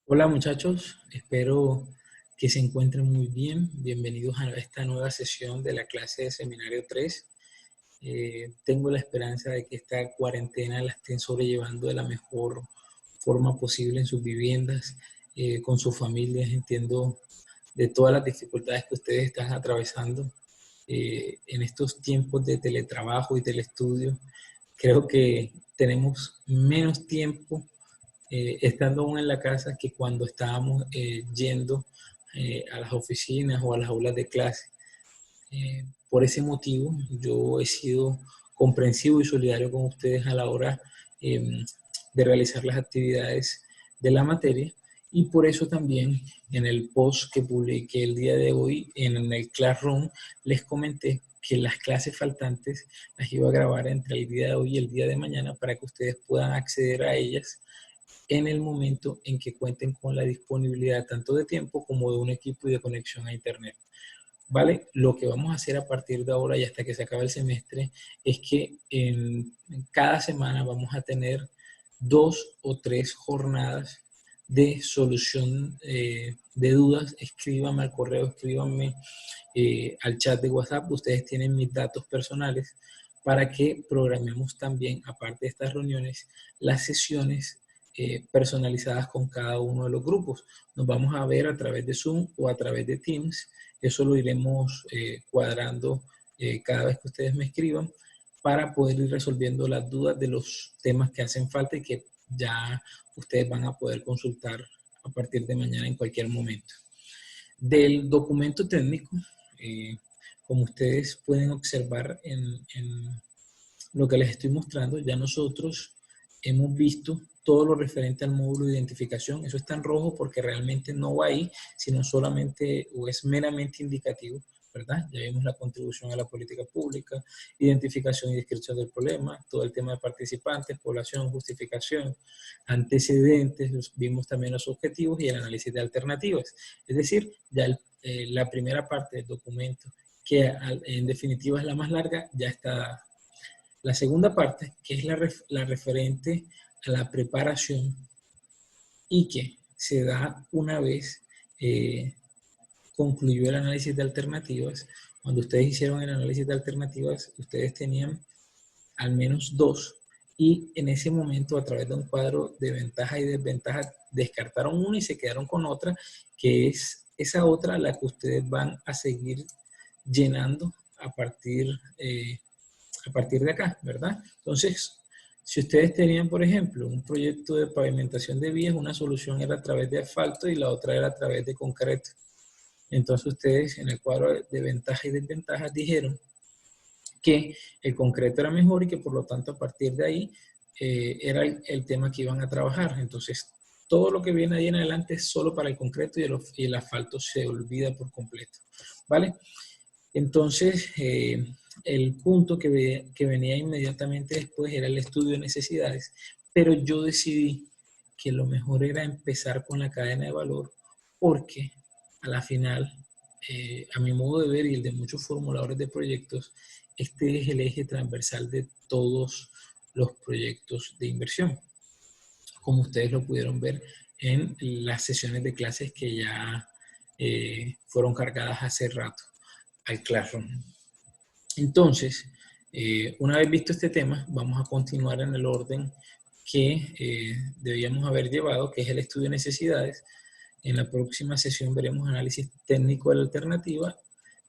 Hola muchachos, espero que se encuentren muy bien. Bienvenidos a esta nueva sesión de la clase de Seminario 3. Tengo la esperanza de que esta cuarentena la estén sobrellevando de la mejor forma posible en sus viviendas, con sus familias. Entiendo de todas las dificultades que ustedes están atravesando en estos tiempos de teletrabajo y telestudio. Creo que tenemos menos tiempo estando aún en la casa que cuando estábamos yendo a las oficinas o a las aulas de clase. Por ese motivo, yo he sido comprensivo y solidario con ustedes a la hora de realizar las actividades de la materia, y por eso también en el post que publiqué el día de hoy en el Classroom les comenté que las clases faltantes las iba a grabar entre el día de hoy y el día de mañana para que ustedes puedan acceder a ellas en el momento en que cuenten con la disponibilidad tanto de tiempo como de un equipo y de conexión a Internet. ¿Vale? Lo que vamos a hacer a partir de ahora y hasta que se acabe el semestre es que en cada semana vamos a tener 2 o 3 jornadas de solución de dudas. Escríbanme al correo, escríbanme al chat de WhatsApp. Ustedes tienen mis datos personales para que programemos también, aparte de estas reuniones, las sesiones personalizadas con cada uno de los grupos. Nos vamos a ver a través de Zoom o a través de Teams. Eso lo iremos cuadrando cada vez que ustedes me escriban para poder ir resolviendo las dudas de los temas que hacen falta y que ya ustedes van a poder consultar a partir de mañana en cualquier momento. Del documento técnico, eh, como ustedes pueden observar en lo que les estoy mostrando, ya nosotros hemos visto todo lo referente al módulo de identificación. Eso está en rojo porque realmente no va ahí, sino solamente o es meramente indicativo, ¿verdad? Ya vimos la contribución a la política pública, identificación y descripción del problema, todo el tema de participantes, población, justificación, antecedentes, vimos también los objetivos y el análisis de alternativas. Es decir, ya la primera parte del documento, que en definitiva es la más larga, ya está dada. La segunda parte, que es la referente a la preparación y que se da una vez concluyó el análisis de alternativas. Cuando ustedes hicieron el análisis de alternativas, ustedes tenían al menos 2, y en ese momento, a través de un cuadro de ventaja y desventaja, descartaron una y se quedaron con otra, que es esa otra la que ustedes van a seguir llenando a partir de acá, ¿verdad? Entonces, si ustedes tenían, por ejemplo, un proyecto de pavimentación de vías, una solución era a través de asfalto y la otra era a través de concreto. Entonces ustedes en el cuadro de ventajas y desventajas dijeron que el concreto era mejor y que por lo tanto a partir de ahí era el tema que iban a trabajar. Entonces todo lo que viene ahí en adelante es solo para el concreto y el asfalto se olvida por completo, ¿vale? Entonces, el punto que venía inmediatamente después era el estudio de necesidades, pero yo decidí que lo mejor era empezar con la cadena de valor porque a la final, a mi modo de ver y el de muchos formuladores de proyectos, este es el eje transversal de todos los proyectos de inversión, como ustedes lo pudieron ver en las sesiones de clases que ya fueron cargadas hace rato al Classroom. Entonces, una vez visto este tema, vamos a continuar en el orden que debíamos haber llevado, que es el estudio de necesidades. En la próxima sesión veremos análisis técnico de la alternativa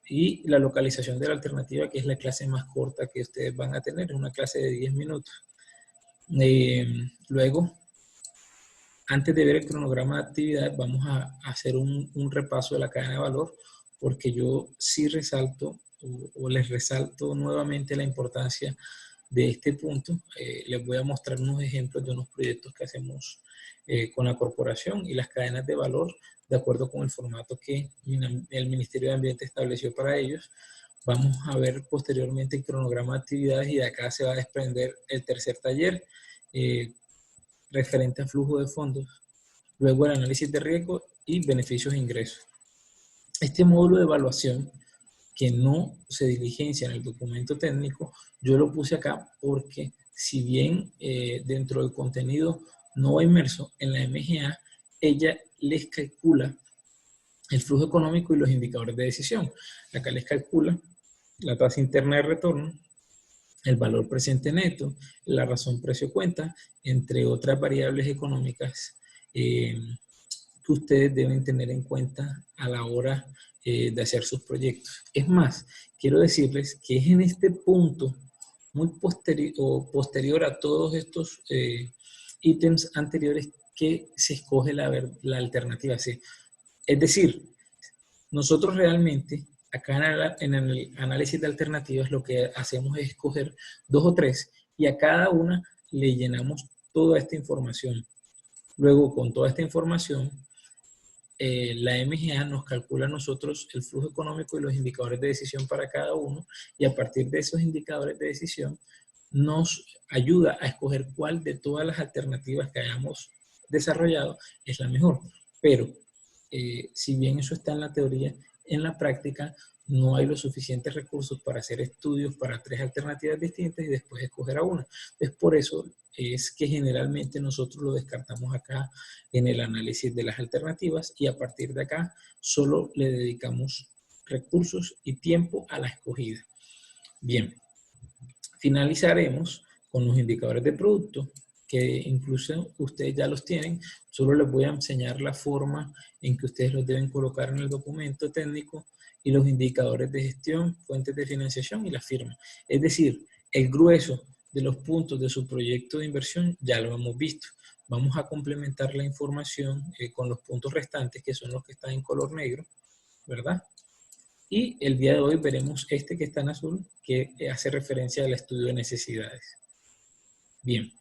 y la localización de la alternativa, que es la clase más corta que ustedes van a tener, una clase de 10 minutos. Luego, antes de ver el cronograma de actividad, vamos a hacer un repaso de la cadena de valor, porque yo sí resalto o les resalto nuevamente la importancia de este punto. Les voy a mostrar unos ejemplos de unos proyectos que hacemos con la corporación y las cadenas de valor de acuerdo con el formato que el Ministerio de Ambiente estableció para ellos. Vamos a ver posteriormente el cronograma de actividades y de acá se va a desprender el tercer taller referente a flujo de fondos, luego el análisis de riesgo y beneficios e ingresos. Este módulo de evaluación que no se diligencia en el documento técnico, yo lo puse acá porque si bien dentro del contenido no va inmerso en la MGA, ella les calcula el flujo económico y los indicadores de decisión. Acá les calcula la tasa interna de retorno, el valor presente neto, la razón precio-cuenta, entre otras variables económicas que ustedes deben tener en cuenta a la hora de hacer sus proyectos. Es más, quiero decirles que es en este punto muy posterior a todos estos ítems anteriores que se escoge la alternativa C. Es decir, nosotros realmente acá en el análisis de alternativas lo que hacemos es escoger 2 o 3 y a cada una le llenamos toda esta información. Luego, con toda esta información, la MGA nos calcula a nosotros el flujo económico y los indicadores de decisión para cada uno, y a partir de esos indicadores de decisión nos ayuda a escoger cuál de todas las alternativas que hayamos desarrollado es la mejor. Pero si bien eso está en la teoría, en la práctica no hay los suficientes recursos para hacer estudios para 3 alternativas distintas y después escoger a una. Es por eso es que generalmente nosotros lo descartamos acá en el análisis de las alternativas, y a partir de acá solo le dedicamos recursos y tiempo a la escogida. Bien, finalizaremos con los indicadores de producto, que incluso ustedes ya los tienen. Solo les voy a enseñar la forma en que ustedes los deben colocar en el documento técnico, y los indicadores de gestión, fuentes de financiación y la firma. Es decir, el grueso de los puntos de su proyecto de inversión ya lo hemos visto. Vamos a complementar la información con los puntos restantes, que son los que están en color negro, ¿verdad? Y el día de hoy veremos este que está en azul, que hace referencia al estudio de necesidades. Bien.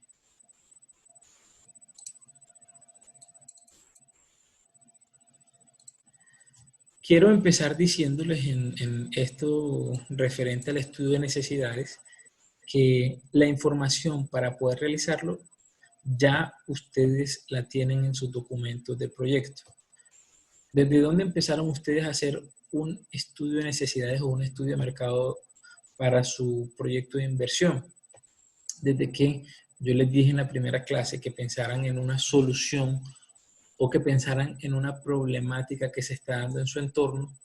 Quiero empezar diciéndoles en esto referente al estudio de necesidades, que la información para poder realizarlo ya ustedes la tienen en sus documentos de proyecto. ¿Desde dónde empezaron ustedes a hacer un estudio de necesidades o un estudio de mercado para su proyecto de inversión? Desde que yo les dije en la primera clase que pensaran en una solución o que pensaran en una problemática que se está dando en su entorno,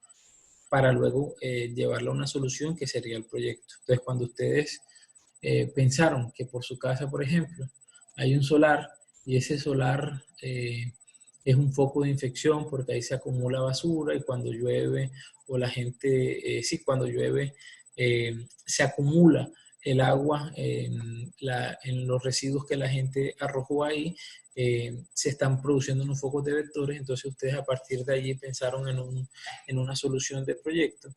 para luego llevarla a una solución que sería el proyecto. Entonces, cuando ustedes pensaron que por su casa, por ejemplo, hay un solar, y ese solar es un foco de infección porque ahí se acumula basura, y cuando llueve, o la gente, cuando llueve, se acumula el agua en los residuos que la gente arrojó ahí, se están produciendo unos focos de vectores. Entonces ustedes a partir de allí pensaron en una solución de proyecto.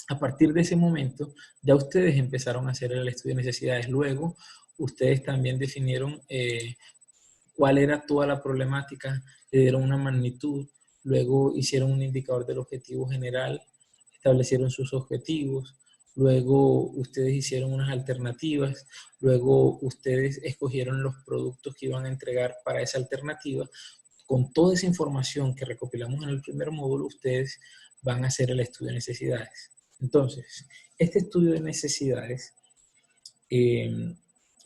A partir de ese momento, ya ustedes empezaron a hacer el estudio de necesidades. Luego, ustedes también definieron cuál era toda la problemática, le dieron una magnitud, luego hicieron un indicador del objetivo general, establecieron sus objetivos, luego ustedes hicieron unas alternativas, luego ustedes escogieron los productos que iban a entregar para esa alternativa. Con toda esa información que recopilamos en el primer módulo, ustedes van a hacer el estudio de necesidades. Entonces, este estudio de necesidades,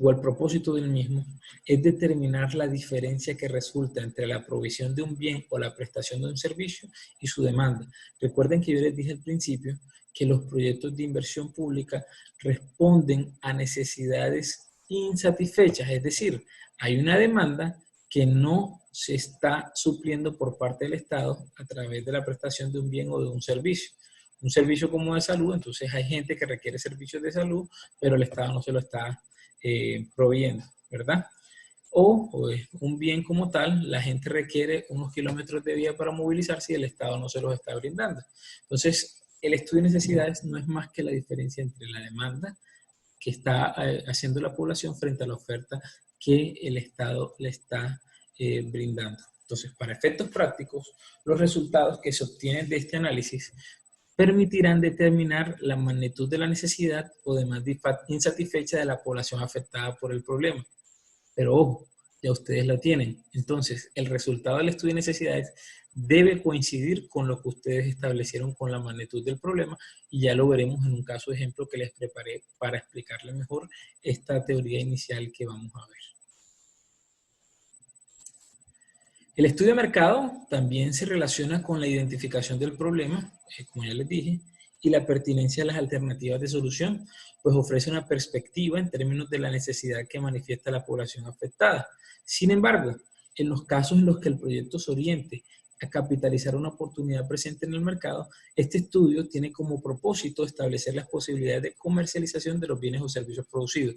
o el propósito del mismo, es determinar la diferencia que resulta entre la provisión de un bien o la prestación de un servicio y su demanda. Recuerden que yo les dije al principio que los proyectos de inversión pública responden a necesidades insatisfechas, es decir, hay una demanda que no se está supliendo por parte del Estado a través de la prestación de un bien o de un servicio. Un servicio como de salud, entonces hay gente que requiere servicios de salud, pero el Estado no se lo está proveyendo, ¿verdad? O un bien como tal, la gente requiere unos kilómetros de vía para movilizarse y el Estado no se los está brindando. Entonces, el estudio de necesidades no es más que la diferencia entre la demanda que está haciendo la población frente a la oferta que el Estado le está brindando. Entonces, para efectos prácticos, los resultados que se obtienen de este análisis permitirán determinar la magnitud de la necesidad o demás insatisfecha de la población afectada por el problema. Pero ojo, ya ustedes lo tienen. Entonces, el resultado del estudio de necesidades debe coincidir con lo que ustedes establecieron con la magnitud del problema, y ya lo veremos en un caso de ejemplo que les preparé para explicarles mejor esta teoría inicial que vamos a ver. El estudio de mercado también se relaciona con la identificación del problema, como ya les dije, y la pertinencia de las alternativas de solución, pues ofrece una perspectiva en términos de la necesidad que manifiesta la población afectada. Sin embargo, en los casos en los que el proyecto se oriente a capitalizar una oportunidad presente en el mercado, este estudio tiene como propósito establecer las posibilidades de comercialización de los bienes o servicios producidos.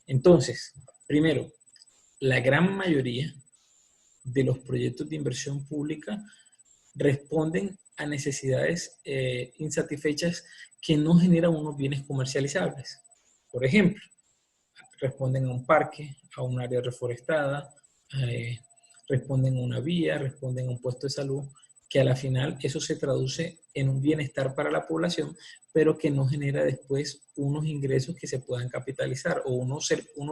Entonces, primero, la gran mayoría de los proyectos de inversión pública responden a necesidades insatisfechas que no generan unos bienes comercializables. Por ejemplo, responden a un parque, a un área reforestada, responden a una vía, responden a un puesto de salud, que a la final eso se traduce en un bienestar para la población, pero que no genera después unos ingresos que se puedan capitalizar o unos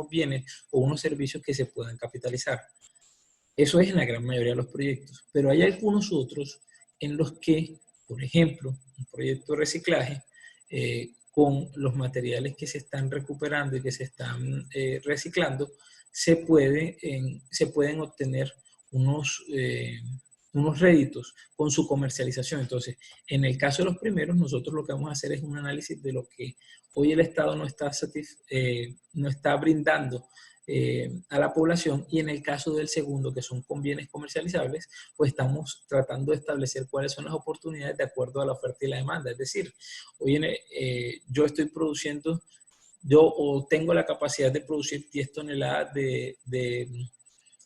bienes o unos servicios que se puedan capitalizar. Eso es en la gran mayoría de los proyectos, pero hay algunos otros en los que, por ejemplo, un proyecto de reciclaje, con los materiales que se están recuperando y que se están reciclando, se pueden obtener unos réditos con su comercialización. Entonces, en el caso de los primeros, nosotros lo que vamos a hacer es un análisis de lo que hoy el Estado no está brindando a la población, y en el caso del segundo, que son con bienes comercializables, pues estamos tratando de establecer cuáles son las oportunidades de acuerdo a la oferta y la demanda. Es decir, hoy yo estoy produciendo, yo o tengo la capacidad de producir 10 toneladas de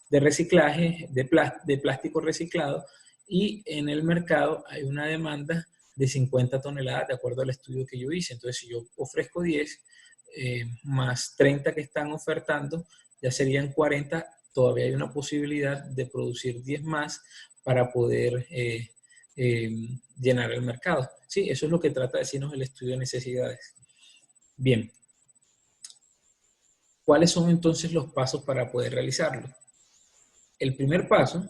reciclaje, de plástico reciclado, y en el mercado hay una demanda de 50 toneladas de acuerdo al estudio que yo hice. Entonces, si yo ofrezco 10, más 30 que están ofertando, ya serían 40, todavía hay una posibilidad de producir 10 más para poder llenar el mercado. Sí, eso es lo que trata de decirnos el estudio de necesidades. Bien, ¿cuáles son entonces los pasos para poder realizarlo? El primer paso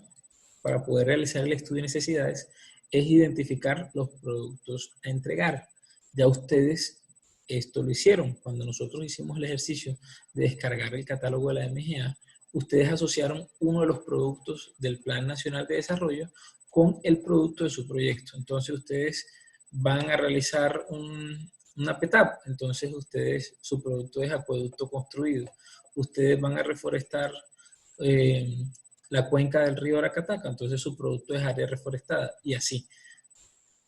para poder realizar el estudio de necesidades es identificar los productos a entregar. Ya ustedes esto lo hicieron. Cuando nosotros hicimos el ejercicio de descargar el catálogo de la MGA, ustedes asociaron uno de los productos del Plan Nacional de Desarrollo con el producto de su proyecto. Entonces ustedes van a realizar una PETAP. Entonces su producto es acueducto construido. Ustedes van a reforestar la cuenca del río Aracataca, entonces su producto es área reforestada, y así.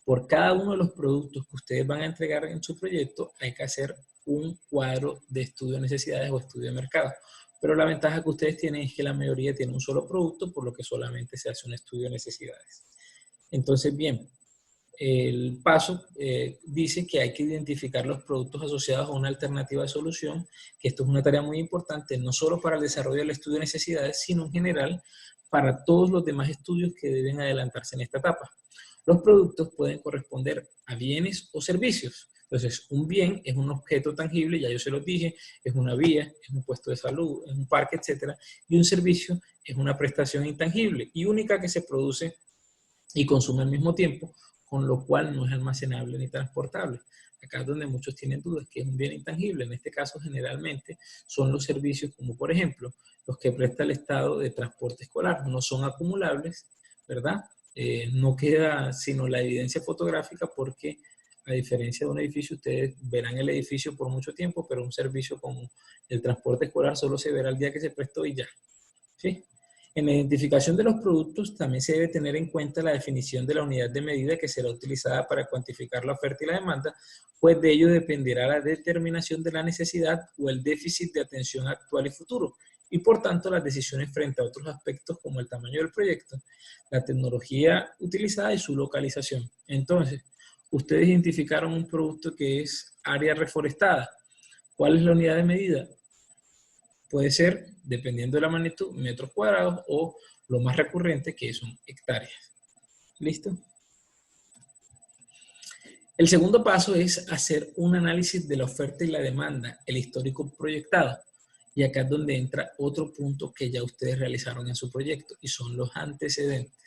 Por cada uno de los productos que ustedes van a entregar en su proyecto, hay que hacer un cuadro de estudio de necesidades o estudio de mercado. Pero la ventaja que ustedes tienen es que la mayoría tiene un solo producto, por lo que solamente se hace un estudio de necesidades. Entonces, bien, el paso dice que hay que identificar los productos asociados a una alternativa de solución, que esto es una tarea muy importante, no solo para el desarrollo del estudio de necesidades, sino en general para todos los demás estudios que deben adelantarse en esta etapa. Los productos pueden corresponder a bienes o servicios. Entonces, un bien es un objeto tangible, ya yo se los dije, es una vía, es un puesto de salud, es un parque, etc. Y un servicio es una prestación intangible y única que se produce y consume al mismo tiempo, con lo cual no es almacenable ni transportable. Acá es donde muchos tienen dudas, que es un bien intangible. En este caso, generalmente, son los servicios como, por ejemplo, los que presta el Estado de transporte escolar. No son acumulables, ¿verdad? No queda sino la evidencia fotográfica, porque a diferencia de un edificio, ustedes verán el edificio por mucho tiempo, pero un servicio como el transporte escolar solo se verá el día que se prestó y ya. ¿Sí? En la identificación de los productos también se debe tener en cuenta la definición de la unidad de medida que será utilizada para cuantificar la oferta y la demanda, pues de ello dependerá la determinación de la necesidad o el déficit de atención actual y futuro, y por tanto las decisiones frente a otros aspectos como el tamaño del proyecto, la tecnología utilizada y su localización. Entonces, ustedes identificaron un producto que es área reforestada. ¿Cuál es la unidad de medida? Puede ser, dependiendo de la magnitud, metros cuadrados, o lo más recurrente, que son hectáreas. ¿Listo? El segundo paso es hacer un análisis de la oferta y la demanda, el histórico proyectado. Y acá es donde entra otro punto que ya ustedes realizaron en su proyecto, y son los antecedentes.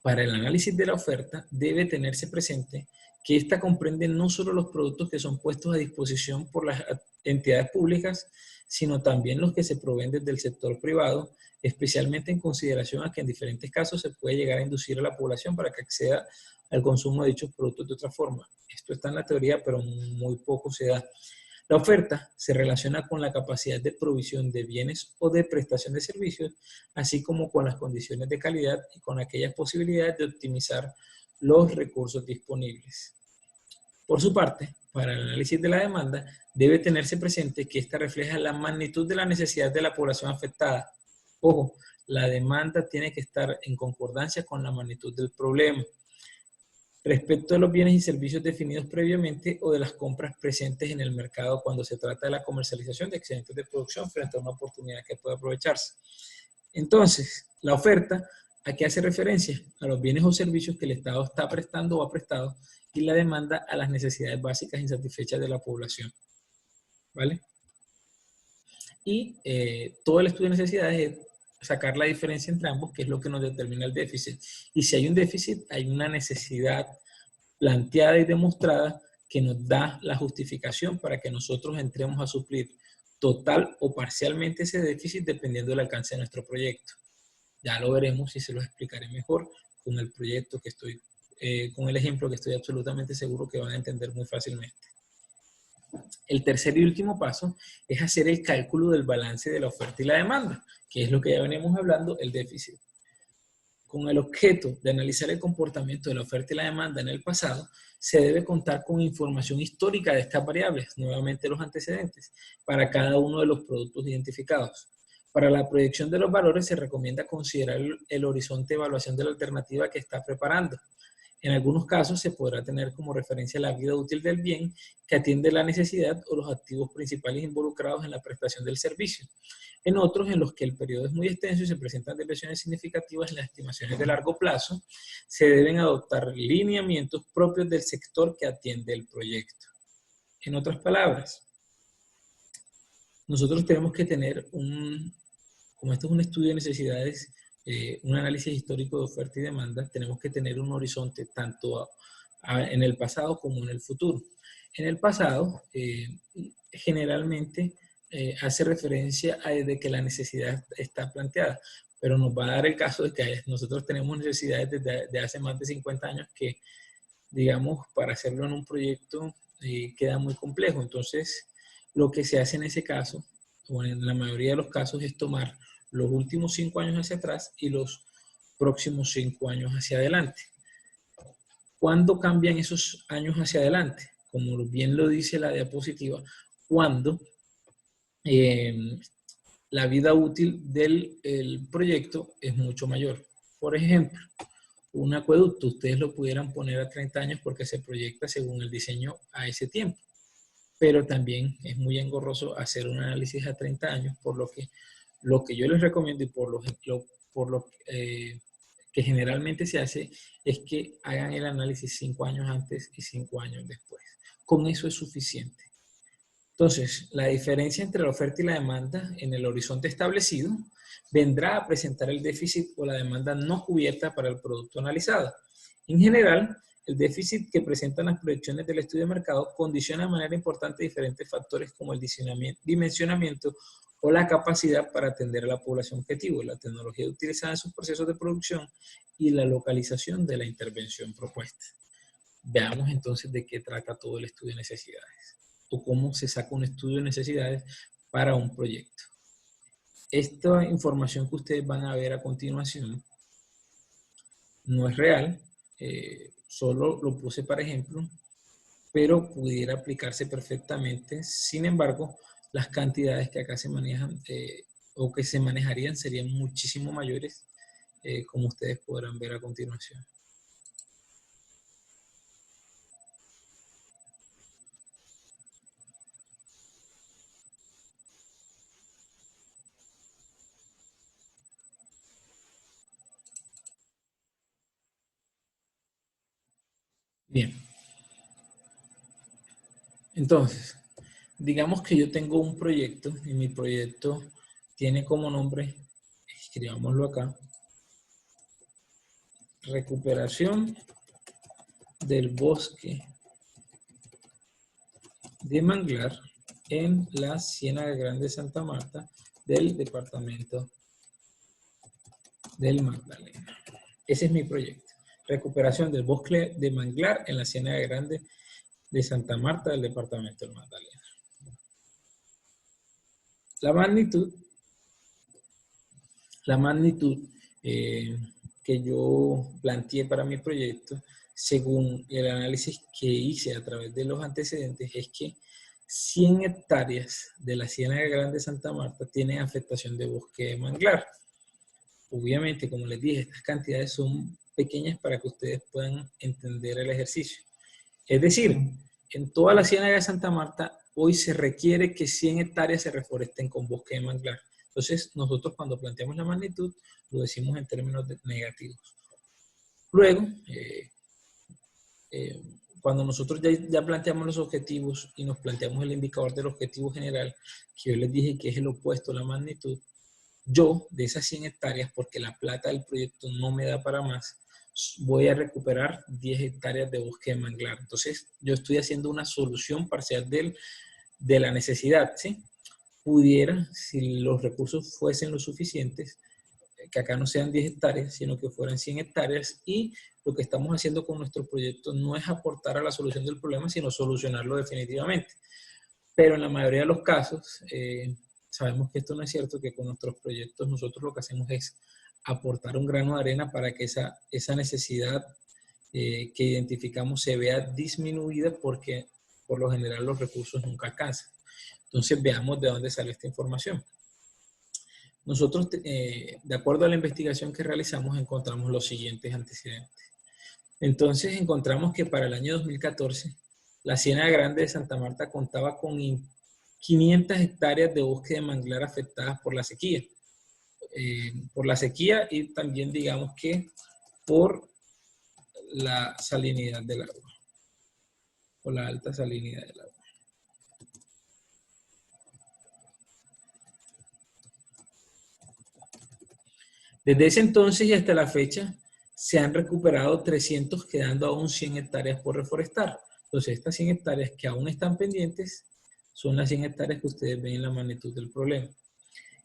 Para el análisis de la oferta debe tenerse presente que esta comprende no solo los productos que son puestos a disposición por las entidades públicas, sino también los que se proveen desde el sector privado, especialmente en consideración a que en diferentes casos se puede llegar a inducir a la población para que acceda al consumo de dichos productos de otra forma. Esto está en la teoría, pero muy poco se da. La oferta se relaciona con la capacidad de provisión de bienes o de prestación de servicios, así como con las condiciones de calidad y con aquellas posibilidades de optimizar los recursos disponibles. Por su parte, para el análisis de la demanda, debe tenerse presente que esta refleja la magnitud de la necesidad de la población afectada. Ojo, la demanda tiene que estar en concordancia con la magnitud del problema. Respecto a los bienes y servicios definidos previamente o de las compras presentes en el mercado cuando se trata de la comercialización de excedentes de producción frente a una oportunidad que puede aprovecharse. Entonces, la oferta, ¿a qué hace referencia? A los bienes o servicios que el Estado está prestando o ha prestado, y la demanda a las necesidades básicas insatisfechas de la población. ¿Vale? Y todo el estudio de necesidades es sacar la diferencia entre ambos, que es lo que nos determina el déficit. Y si hay un déficit, hay una necesidad planteada y demostrada que nos da la justificación para que nosotros entremos a suplir total o parcialmente ese déficit dependiendo del alcance de nuestro proyecto. Ya lo veremos y se lo explicaré mejor con el proyecto que estoy, con el ejemplo que estoy absolutamente seguro que van a entender muy fácilmente. El tercer y último paso es hacer el cálculo del balance de la oferta y la demanda, que es lo que ya venimos hablando, el déficit. Con el objeto de analizar el comportamiento de la oferta y la demanda en el pasado, se debe contar con información histórica de estas variables, nuevamente los antecedentes, para cada uno de los productos identificados. Para la proyección de los valores se recomienda considerar el horizonte de evaluación de la alternativa que está preparando. En algunos casos se podrá tener como referencia la vida útil del bien que atiende la necesidad o los activos principales involucrados en la prestación del servicio. En otros, en los que el periodo es muy extenso y se presentan desviaciones significativas en las estimaciones de largo plazo, se deben adoptar lineamientos propios del sector que atiende el proyecto. En otras palabras, nosotros tenemos que tener como esto es un estudio de necesidades, un análisis histórico de oferta y demanda, tenemos que tener un horizonte tanto en el pasado como en el futuro. En el pasado, generalmente hace referencia a de que la necesidad está planteada, pero nos va a dar el caso de que nosotros tenemos necesidades desde hace más de 50 años que, digamos, para hacerlo en un proyecto queda muy complejo. Entonces, lo que se hace en ese caso, o en la mayoría de los casos, es tomar los últimos 5 años hacia atrás y los próximos 5 años hacia adelante. ¿Cuándo cambian esos años hacia adelante? Como bien lo dice la diapositiva, cuando la vida útil del proyecto es mucho mayor. Por ejemplo, un acueducto, ustedes lo pudieran poner a 30 años porque se proyecta según el diseño a ese tiempo. Pero también es muy engorroso hacer un análisis a 30 años, por lo que yo les recomiendo y por lo que generalmente se hace es que hagan el análisis 5 años antes y 5 años después. Con eso es suficiente. Entonces, la diferencia entre la oferta y la demanda en el horizonte establecido vendrá a presentar el déficit o la demanda no cubierta para el producto analizado. En general, el déficit que presentan las proyecciones del estudio de mercado condiciona de manera importante diferentes factores como el dimensionamiento o la capacidad para atender a la población objetivo, la tecnología utilizada en sus procesos de producción y la localización de la intervención propuesta. Veamos entonces de qué trata todo el estudio de necesidades o cómo se saca un estudio de necesidades para un proyecto. Esta información que ustedes van a ver a continuación no es real, solo lo puse para ejemplo, pero pudiera aplicarse perfectamente. Sin embargo, las cantidades que acá se manejan o que se manejarían serían muchísimo mayores, como ustedes podrán ver a continuación. Bien. Entonces, digamos que yo tengo un proyecto y mi proyecto tiene como nombre, escribámoslo acá, recuperación del bosque de manglar en la Ciénaga Grande de Santa Marta del departamento del Magdalena. Ese es mi proyecto. Recuperación del bosque de manglar en la Ciénaga Grande de Santa Marta del departamento del Magdalena. La magnitud que yo planteé para mi proyecto, según el análisis que hice a través de los antecedentes, es que 100 hectáreas de la Ciénaga Grande de Santa Marta tienen afectación de bosque de manglar. Obviamente, como les dije, estas cantidades son pequeñas para que ustedes puedan entender el ejercicio. Es decir, en toda la Ciénaga de Santa Marta, hoy se requiere que 100 hectáreas se reforesten con bosque de manglar. Entonces, nosotros cuando planteamos la magnitud, lo decimos en términos negativos. Luego, cuando nosotros ya planteamos los objetivos y nos planteamos el indicador del objetivo general, que yo les dije que es el opuesto a la magnitud, yo de esas 100 hectáreas, porque la plata del proyecto no me da para más, voy a recuperar 10 hectáreas de bosque de manglar. Entonces, yo estoy haciendo una solución parcial de la necesidad, ¿sí? Pudiera, si los recursos fuesen lo suficientes, que acá no sean 10 hectáreas, sino que fueran 100 hectáreas, y lo que estamos haciendo con nuestro proyecto no es aportar a la solución del problema, sino solucionarlo definitivamente. Pero en la mayoría de los casos, sabemos que esto no es cierto, que con nuestros proyectos nosotros lo que hacemos es aportar un grano de arena para que esa necesidad que identificamos se vea disminuida, porque por lo general los recursos nunca alcanzan. Entonces veamos de dónde sale esta información. Nosotros, de acuerdo a la investigación que realizamos, encontramos los siguientes antecedentes. Entonces encontramos que para el año 2014, la Ciénaga Grande de Santa Marta contaba con 500 hectáreas de bosque de manglar afectadas por la sequía. Y también digamos que por la salinidad del agua, por la alta salinidad del agua. Desde ese entonces y hasta la fecha se han recuperado 300, quedando aún 100 hectáreas por reforestar. Entonces estas 100 hectáreas que aún están pendientes son las 100 hectáreas que ustedes ven en la magnitud del problema.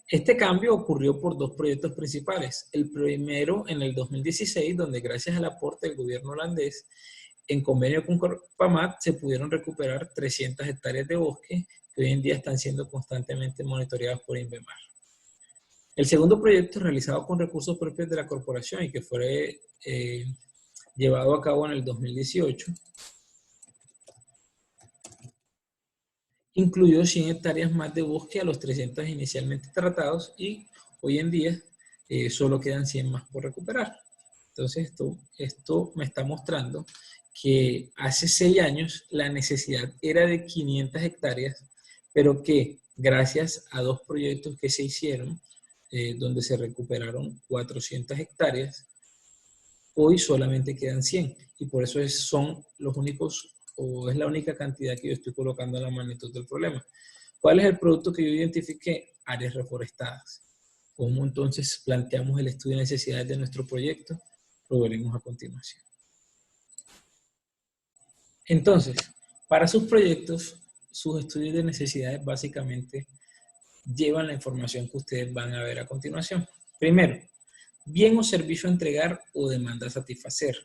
Este cambio ocurrió por dos proyectos principales. El primero en el 2016, donde gracias al aporte del gobierno holandés, en convenio con Corpamat, se pudieron recuperar 300 hectáreas de bosque que hoy en día están siendo constantemente monitoreadas por INVEMAR. El segundo proyecto, realizado con recursos propios de la corporación y que fue llevado a cabo en el 2018, incluyó 100 hectáreas más de bosque a los 300 inicialmente tratados, y hoy en día solo quedan 100 más por recuperar. Entonces esto me está mostrando que hace 6 años la necesidad era de 500 hectáreas, pero que gracias a dos proyectos que se hicieron, donde se recuperaron 400 hectáreas, hoy solamente quedan 100, y por eso son los únicos, o es la única cantidad que yo estoy colocando en la magnitud del problema. ¿Cuál es el producto que yo identifiqué? Áreas reforestadas. ¿Cómo entonces planteamos el estudio de necesidades de nuestro proyecto? Lo veremos a continuación. Entonces, para sus proyectos, sus estudios de necesidades básicamente llevan la información que ustedes van a ver a continuación. Primero, bien o servicio a entregar o demanda a satisfacer.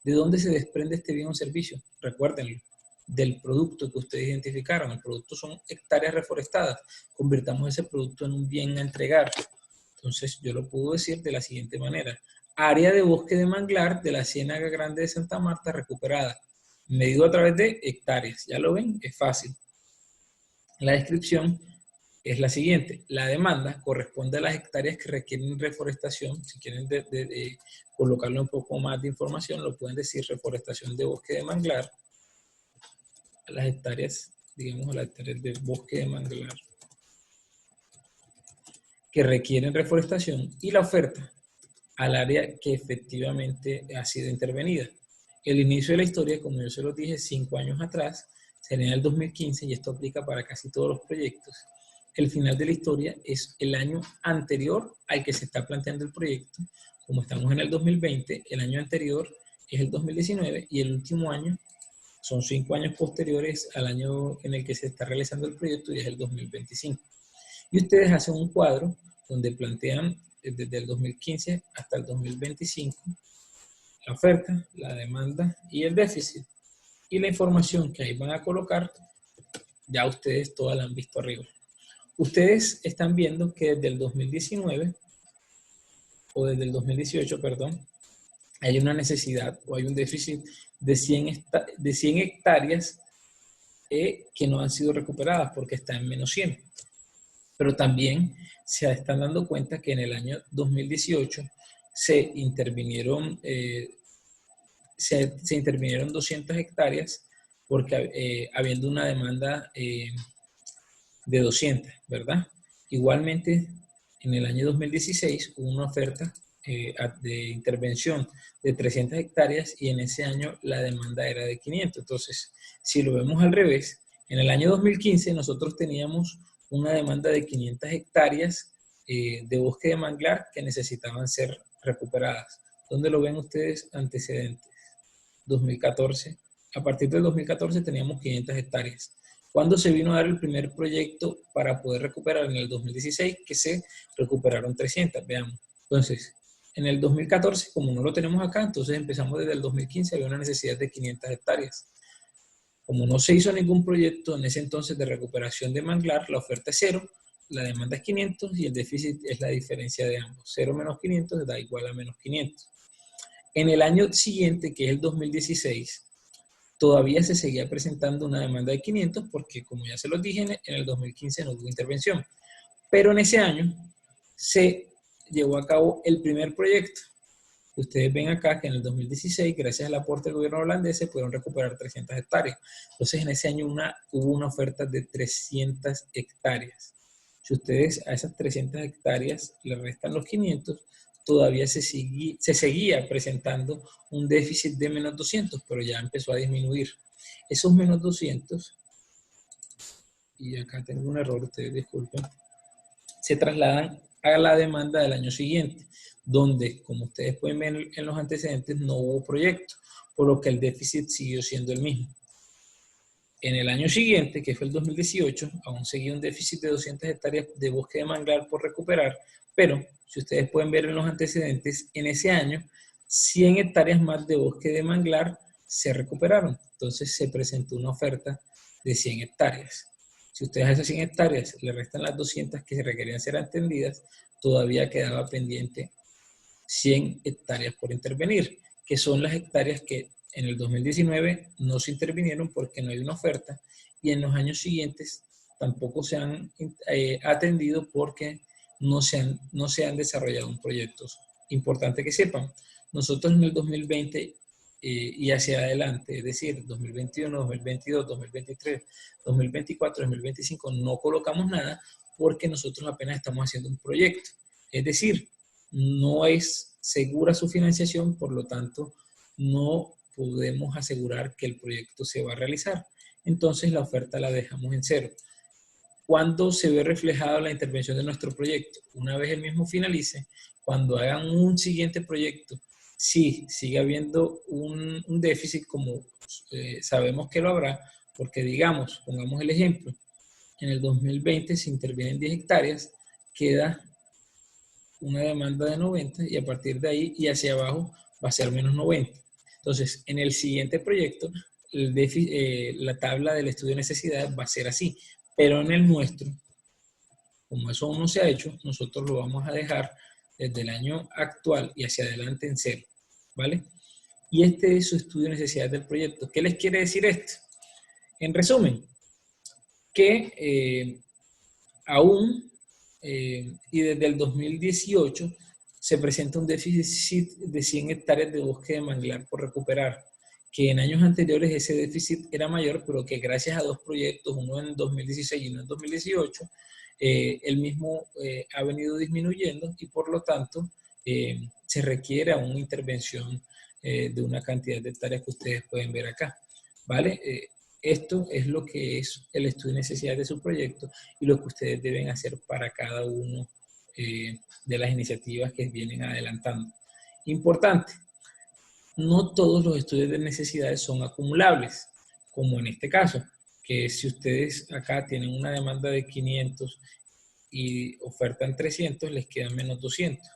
¿De dónde se desprende este bien o servicio? Recuérdenlo, del producto que ustedes identificaron. El producto son hectáreas reforestadas. Convirtamos ese producto en un bien a entregar. Entonces, yo lo puedo decir de la siguiente manera. Área de bosque de manglar de la Ciénaga Grande de Santa Marta recuperada. Medido a través de hectáreas. ¿Ya lo ven? Es fácil. La descripción es la siguiente. La demanda corresponde a las hectáreas que requieren reforestación. Si quieren colocarle un poco más de información, lo pueden decir: reforestación de bosque de manglar. A las hectáreas, digamos, a las hectáreas de bosque de manglar que requieren reforestación, y la oferta al área que efectivamente ha sido intervenida. El inicio de la historia, como yo se lo dije 5 años atrás, sería el 2015, y esto aplica para casi todos los proyectos. El final de la historia es el año anterior al que se está planteando el proyecto. Como estamos en el 2020, el año anterior es el 2019, y el último año son 5 años posteriores al año en el que se está realizando el proyecto, y es el 2025. Y ustedes hacen un cuadro donde plantean desde el 2015 hasta el 2025, la oferta, la demanda y el déficit. Y la información que ahí van a colocar, ya ustedes todas la han visto arriba. Ustedes están viendo que desde el 2019, o desde el 2018, perdón, hay una necesidad o hay un déficit de 100 hectáreas que no han sido recuperadas porque están en menos 100. Pero también se están dando cuenta que en el año 2018 se intervinieron 200 hectáreas porque habiendo una demanda de 200, ¿verdad? Igualmente, en el año 2016 hubo una oferta de intervención de 300 hectáreas y en ese año la demanda era de 500. Entonces, si lo vemos al revés, en el año 2015 nosotros teníamos una demanda de 500 hectáreas de bosque de manglar que necesitaban ser recuperadas. ¿Dónde lo ven ustedes antecedentes? 2014. A partir del 2014 teníamos 500 hectáreas. ¿Cuándo se vino a dar el primer proyecto para poder recuperar? En el 2016, que se recuperaron 300, veamos. Entonces, en el 2014, como no lo tenemos acá, entonces empezamos desde el 2015, había una necesidad de 500 hectáreas. Como no se hizo ningún proyecto en ese entonces de recuperación de manglar, la oferta es 0, la demanda es 500 y el déficit es la diferencia de ambos. 0 menos 500 da igual a menos 500. En el año siguiente, que es el 2016, todavía se seguía presentando una demanda de 500 porque, como ya se los dije, en el 2015 no hubo intervención. Pero en ese año se llevó a cabo el primer proyecto. Ustedes ven acá que en el 2016, gracias al aporte del gobierno holandés, se pudieron recuperar 300 hectáreas. Entonces, en ese año hubo una oferta de 300 hectáreas. Si ustedes a esas 300 hectáreas le restan los 500, todavía se seguía presentando un déficit de menos 200, pero ya empezó a disminuir. Esos menos 200, y acá tengo un error, ustedes disculpen, se trasladan a la demanda del año siguiente, donde, como ustedes pueden ver en los antecedentes, no hubo proyecto, por lo que el déficit siguió siendo el mismo. En el año siguiente, que fue el 2018, aún seguía un déficit de 200 hectáreas de bosque de manglar por recuperar, pero si ustedes pueden ver en los antecedentes, en ese año 100 hectáreas más de bosque de manglar se recuperaron. Entonces se presentó una oferta de 100 hectáreas. Si ustedes a esas 100 hectáreas le restan las 200 que se requerían ser atendidas, todavía quedaba pendiente 100 hectáreas por intervenir, que son las hectáreas que en el 2019 no se intervinieron porque no hay una oferta y en los años siguientes tampoco se han atendido porque no se han desarrollado un proyecto. Importante que sepan, nosotros en el 2020 y hacia adelante, es decir, 2021, 2022, 2023, 2024, 2025, no colocamos nada porque nosotros apenas estamos haciendo un proyecto. Es decir, no es segura su financiación, por lo tanto, no podemos asegurar que el proyecto se va a realizar. Entonces, la oferta la dejamos en 0. ¿Cuándo se ve reflejada la intervención de nuestro proyecto? Una vez el mismo finalice, cuando hagan un siguiente proyecto, sí, sigue habiendo un déficit, como sabemos que lo habrá, porque digamos, pongamos el ejemplo, en el 2020 se intervienen 10 hectáreas, queda una demanda de 90 y a partir de ahí y hacia abajo va a ser menos 90. Entonces, en el siguiente proyecto, la tabla del estudio de necesidades va a ser así, pero en el nuestro, como eso aún no se ha hecho, nosotros lo vamos a dejar desde el año actual y hacia adelante en 0, ¿vale? Y este es su estudio de necesidades del proyecto. ¿Qué les quiere decir esto? En resumen, que aún y desde el 2018 se presenta un déficit de 100 hectáreas de bosque de manglar por recuperar, que en años anteriores ese déficit era mayor, pero que gracias a dos proyectos, uno en 2016 y uno en 2018, el mismo ha venido disminuyendo y por lo tanto se requiere a una intervención de una cantidad de hectáreas que ustedes pueden ver acá, ¿vale? Esto es lo que es el estudio de necesidades de su proyecto y lo que ustedes deben hacer para cada uno de las iniciativas que vienen adelantando. Importante, no todos los estudios de necesidades son acumulables, como en este caso, que si ustedes acá tienen una demanda de 500 y ofertan 300, les quedan menos 200.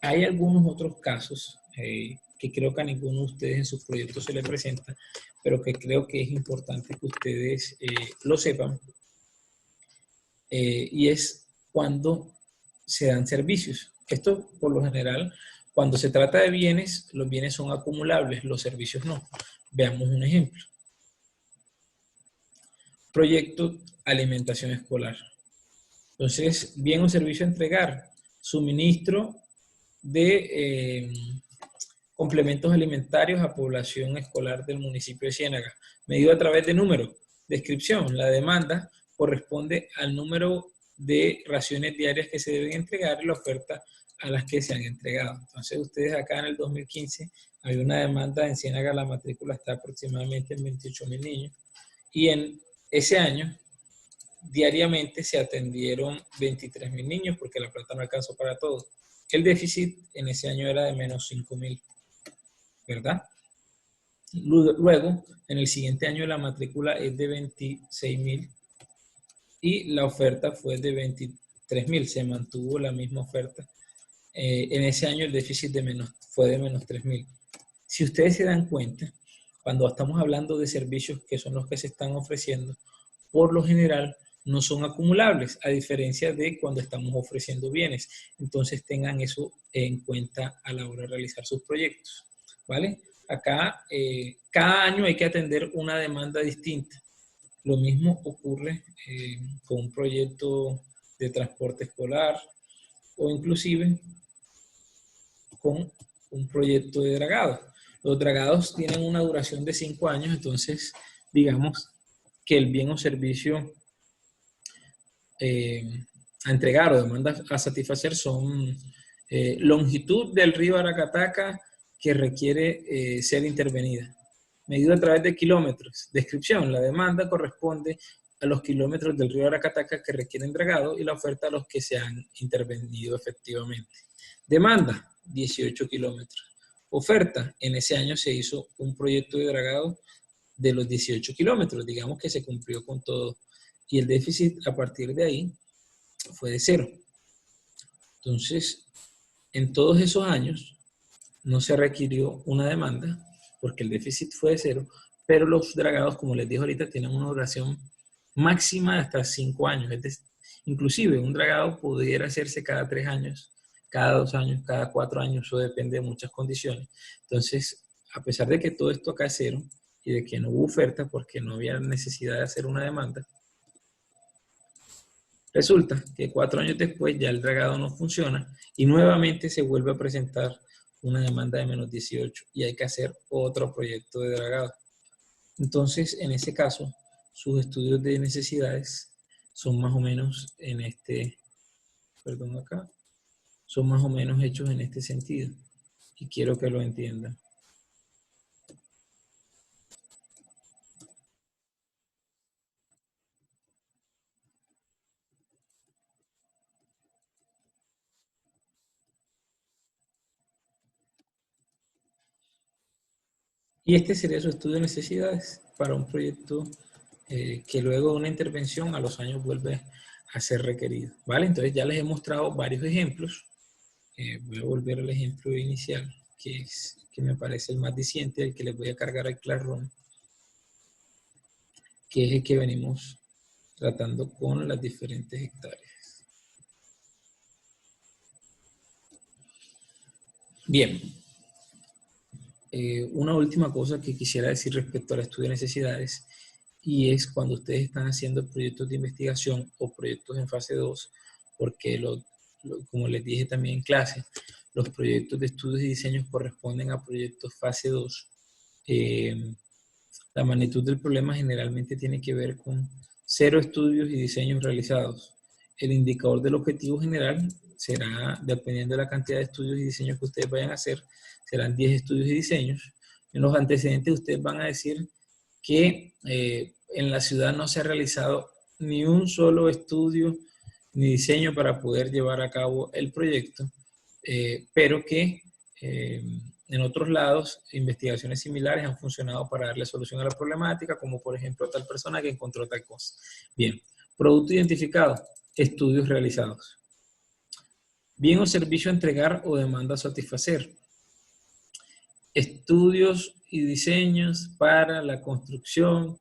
Hay algunos otros casos que creo que a ninguno de ustedes en sus proyectos se les presenta, pero que creo que es importante que ustedes lo sepan, y es cuando se dan servicios. Esto, por lo general, cuando se trata de bienes, los bienes son acumulables, los servicios no. Veamos un ejemplo. Proyecto alimentación escolar. Entonces, bien o servicio a entregar, suministro de complementos alimentarios a población escolar del municipio de Ciénaga, medido a través de número. Descripción, la demanda corresponde al número de raciones diarias que se deben entregar y la oferta a las que se han entregado. Entonces, ustedes acá en el 2015 hay una demanda en Ciénaga, la matrícula está aproximadamente en 28,000 niños, y en ese año diariamente se atendieron 23,000 niños porque la plata no alcanzó para todos. El déficit en ese año era de menos 5,000, ¿verdad? Luego, en el siguiente año la matrícula es de 26,000 y la oferta fue de 23,000, se mantuvo la misma oferta. En ese año el déficit fue de menos 3,000. Si ustedes se dan cuenta, cuando estamos hablando de servicios que son los que se están ofreciendo, por lo general no son acumulables, a diferencia de cuando estamos ofreciendo bienes. Entonces tengan eso en cuenta a la hora de realizar sus proyectos, ¿vale? Acá, cada año hay que atender una demanda distinta. Lo mismo ocurre con un proyecto de transporte escolar o inclusive con un proyecto de dragado. Los dragados tienen una duración de 5 años, entonces digamos que el bien o servicio a entregar o demandas a satisfacer son longitud del río Aracataca que requiere ser intervenida, medido a través de kilómetros. Descripción, la demanda corresponde a los kilómetros del río Aracataca que requieren dragado y la oferta a los que se han intervenido efectivamente. Demanda, 18 kilómetros. Oferta, en ese año se hizo un proyecto de dragado de los 18 kilómetros, digamos que se cumplió con todo. Y el déficit a partir de ahí fue de 0. Entonces, en todos esos años no se requirió una demanda porque el déficit fue de 0, pero los dragados, como les dije ahorita, tienen una duración máxima de hasta 5 años. Es decir, inclusive un dragado pudiera hacerse cada 3 años, cada 2 años, cada 4 años, eso depende de muchas condiciones. Entonces, a pesar de que todo esto acá es 0 y de que no hubo oferta porque no había necesidad de hacer una demanda, resulta que 4 años después ya el dragado no funciona y nuevamente se vuelve a presentar una demanda de menos 18 y hay que hacer otro proyecto de dragado. Entonces, en ese caso, sus estudios de necesidades son más o menos en este, perdón acá, son más o menos hechos en este sentido y quiero que lo entiendan. Y este sería su estudio de necesidades para un proyecto que luego de una intervención a los años vuelve a ser requerido, ¿vale? Entonces ya les he mostrado varios ejemplos. Voy a volver al ejemplo inicial, que me parece el más diciente, el que les voy a cargar al Classroom, que es el que venimos tratando con las diferentes hectáreas. Bien. Una última cosa que quisiera decir respecto al estudio de necesidades, y es cuando ustedes están haciendo proyectos de investigación o proyectos en fase 2, porque como les dije también en clase, los proyectos de estudios y diseños corresponden a proyectos fase 2. La magnitud del problema generalmente tiene que ver con 0 estudios y diseños realizados. El indicador del objetivo general será, dependiendo de la cantidad de estudios y diseños que ustedes vayan a hacer, serán 10 estudios y diseños. En los antecedentes ustedes van a decir que en la ciudad no se ha realizado ni un solo estudio ni diseño para poder llevar a cabo el proyecto, pero que en otros lados investigaciones similares han funcionado para darle solución a la problemática, como por ejemplo tal persona que encontró tal cosa. Bien, Producto identificado, estudios realizados. Bien o servicio a entregar o demanda a satisfacer. Estudios y diseños para la construcción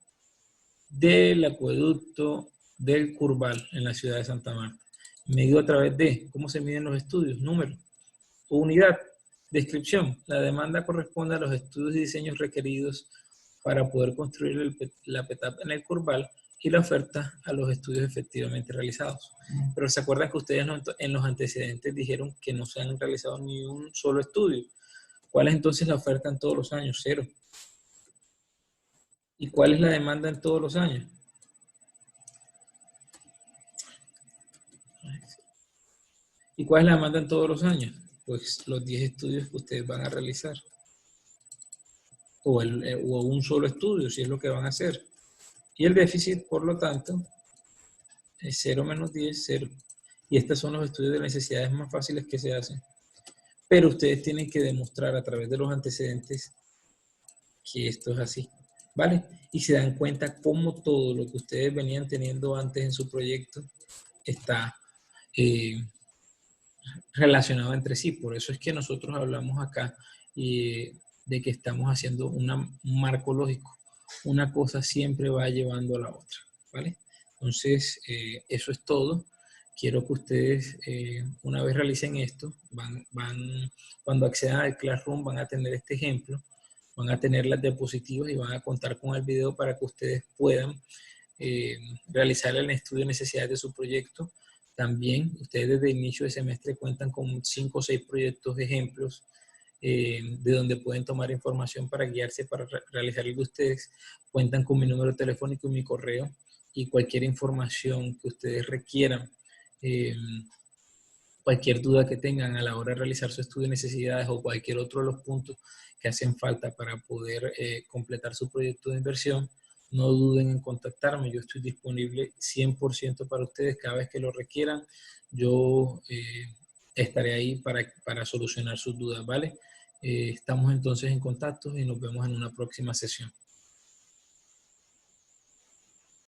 del acueducto del Curval en la ciudad de Santa Marta. Medido a través de, ¿cómo se miden los estudios? Número. Unidad. Descripción. La demanda corresponde a los estudios y diseños requeridos para poder construir la PETAP en el Curval y la oferta a los estudios efectivamente realizados. Pero se acuerdan que ustedes en los antecedentes dijeron que no se han realizado ni un solo estudio. ¿Cuál es entonces la oferta en todos los años? 0. ¿Y cuál es la demanda en todos los años? ¿Y cuál es la demanda en todos los años? Pues los 10 estudios que ustedes van a realizar. O un solo estudio, si es lo que van a hacer. Y el déficit, por lo tanto, es 0 menos 10, 0. Y estos son los estudios de necesidades más fáciles que se hacen. Pero ustedes tienen que demostrar a través de los antecedentes que esto es así, ¿vale? Y se dan cuenta cómo todo lo que ustedes venían teniendo antes en su proyecto está relacionado entre sí. Por eso es que nosotros hablamos acá de que estamos haciendo un marco lógico. Una cosa siempre va llevando a la otra, ¿vale? Entonces, eso es todo. Quiero que ustedes, una vez realicen esto, cuando accedan al Classroom van a tener este ejemplo, van a tener las diapositivas y van a contar con el video para que ustedes puedan realizar el estudio de necesidades de su proyecto. También ustedes desde el inicio de semestre cuentan con 5 o 6 proyectos de ejemplos de donde pueden tomar información para guiarse para realizar el de ustedes. Cuentan con mi número telefónico y mi correo y cualquier información que ustedes requieran, cualquier duda que tengan a la hora de realizar su estudio de necesidades o cualquier otro de los puntos que hacen falta para poder completar su proyecto de inversión, no duden en contactarme. Yo estoy disponible 100% para ustedes cada vez que lo requieran. Yo estaré ahí para solucionar sus dudas, ¿vale? Estamos entonces en contacto y nos vemos en una próxima sesión.